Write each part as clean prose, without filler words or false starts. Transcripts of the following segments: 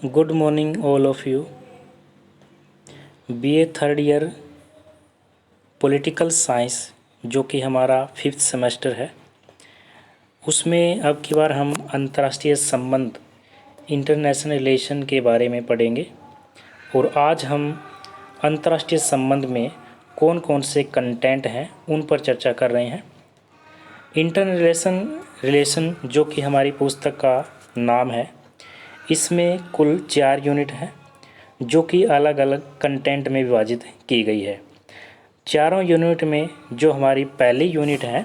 Good morning all of you. BA third year political science जो कि हमारा 5th semester है, उसमें अब की बार हम अंतर्राष्ट्रीय संबंध इंटरनेशनल रिलेशन के बारे में पढ़ेंगे। और आज हम अंतर्राष्ट्रीय संबंध में कौन कौन से कंटेंट हैं उन पर चर्चा कर रहे हैं। इंटरनेशनल रिलेशन जो कि हमारी पुस्तक का नाम है, इसमें कुल 4 यूनिट हैं जो कि अलग अलग कंटेंट में विभाजित की गई है। चारों यूनिट में जो हमारी पहली यूनिट है,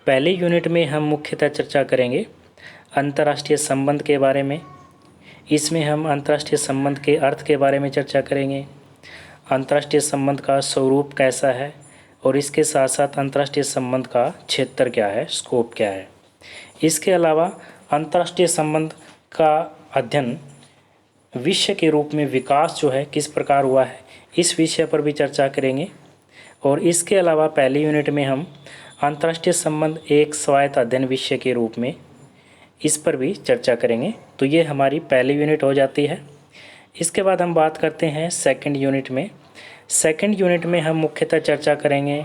पहले यूनिट में हम मुख्यतः चर्चा करेंगे अंतर्राष्ट्रीय संबंध के बारे में। इसमें हम अंतर्राष्ट्रीय संबंध के अर्थ के बारे में चर्चा करेंगे, अंतर्राष्ट्रीय संबंध का स्वरूप कैसा है और इसके साथ साथ अंतर्राष्ट्रीय संबंध का क्षेत्र क्या है, स्कोप क्या है। इसके अलावा अंतर्राष्ट्रीय संबंध का अध्ययन विषय के रूप में विकास जो है किस प्रकार हुआ है, इस विषय पर भी चर्चा करेंगे। और इसके अलावा पहली यूनिट में हम अंतर्राष्ट्रीय संबंध एक स्वायत्त अध्ययन विषय के रूप में इस पर भी चर्चा करेंगे। तो ये हमारी पहली यूनिट हो जाती है। इसके बाद हम बात करते हैं सेकंड यूनिट में। सेकंड यूनिट में हम मुख्यतः चर्चा करेंगे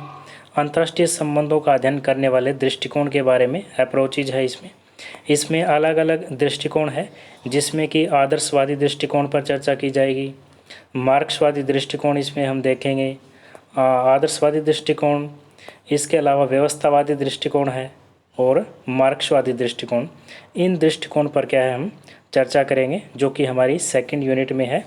अंतर्राष्ट्रीय संबंधों का अध्ययन करने वाले दृष्टिकोण के बारे में। अप्रोचेज है इसमें अलग अलग दृष्टिकोण है, जिसमें कि आदर्शवादी दृष्टिकोण पर चर्चा की जाएगी, मार्क्सवादी दृष्टिकोण इसमें हम देखेंगे, आदर्शवादी दृष्टिकोण, इसके अलावा व्यवस्थावादी दृष्टिकोण है और मार्क्सवादी दृष्टिकोण। इन दृष्टिकोण पर क्या है हम चर्चा करेंगे, जो कि हमारी सेकंड यूनिट में है।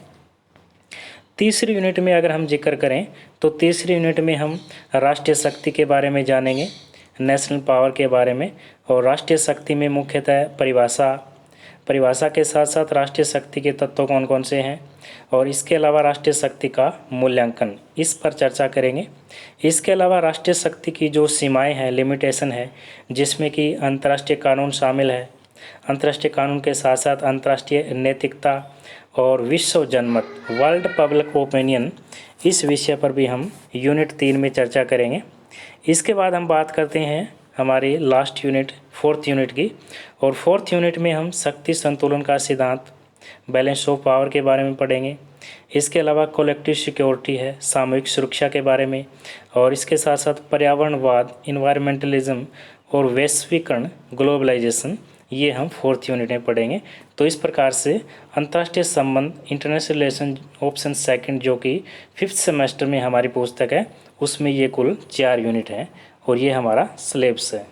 तीसरी यूनिट में अगर हम जिक्र करें तो तीसरी यूनिट में हम राष्ट्रीय शक्ति के बारे में जानेंगे, नेशनल पावर के बारे में। और राष्ट्रीय शक्ति में मुख्यतः परिभाषा के साथ साथ राष्ट्रीय शक्ति के तत्व कौन कौन से हैं और इसके अलावा राष्ट्रीय शक्ति का मूल्यांकन, इस पर चर्चा करेंगे। इसके अलावा राष्ट्रीय शक्ति की जो सीमाएं हैं, लिमिटेशन है, जिसमें कि अंतर्राष्ट्रीय कानून शामिल है। अंतर्राष्ट्रीय कानून के साथ साथ अंतर्राष्ट्रीय नैतिकता और विश्व जनमत, वर्ल्ड पब्लिक ओपिनियन, इस विषय पर भी हम यूनिट 3 में चर्चा करेंगे। इसके बाद हम बात करते हैं हमारी लास्ट यूनिट, फोर्थ यूनिट की। और फोर्थ यूनिट में हम शक्ति संतुलन का सिद्धांत, बैलेंस ऑफ पावर के बारे में पढ़ेंगे। इसके अलावा कलेक्टिव सिक्योरिटी है, सामूहिक सुरक्षा के बारे में। और इसके साथ साथ पर्यावरणवाद, इन्वायरमेंटलिज्म और वैश्वीकरण, ग्लोबलाइजेशन, ये हम फोर्थ यूनिट में पढ़ेंगे। तो इस प्रकार से अंतर्राष्ट्रीय संबंध इंटरनेशनल रिलेशन ऑप्शन सेकंड जो कि 5th सेमेस्टर में हमारी पुस्तक है, उसमें ये कुल 4 यूनिट हैं और ये हमारा सिलेबस है।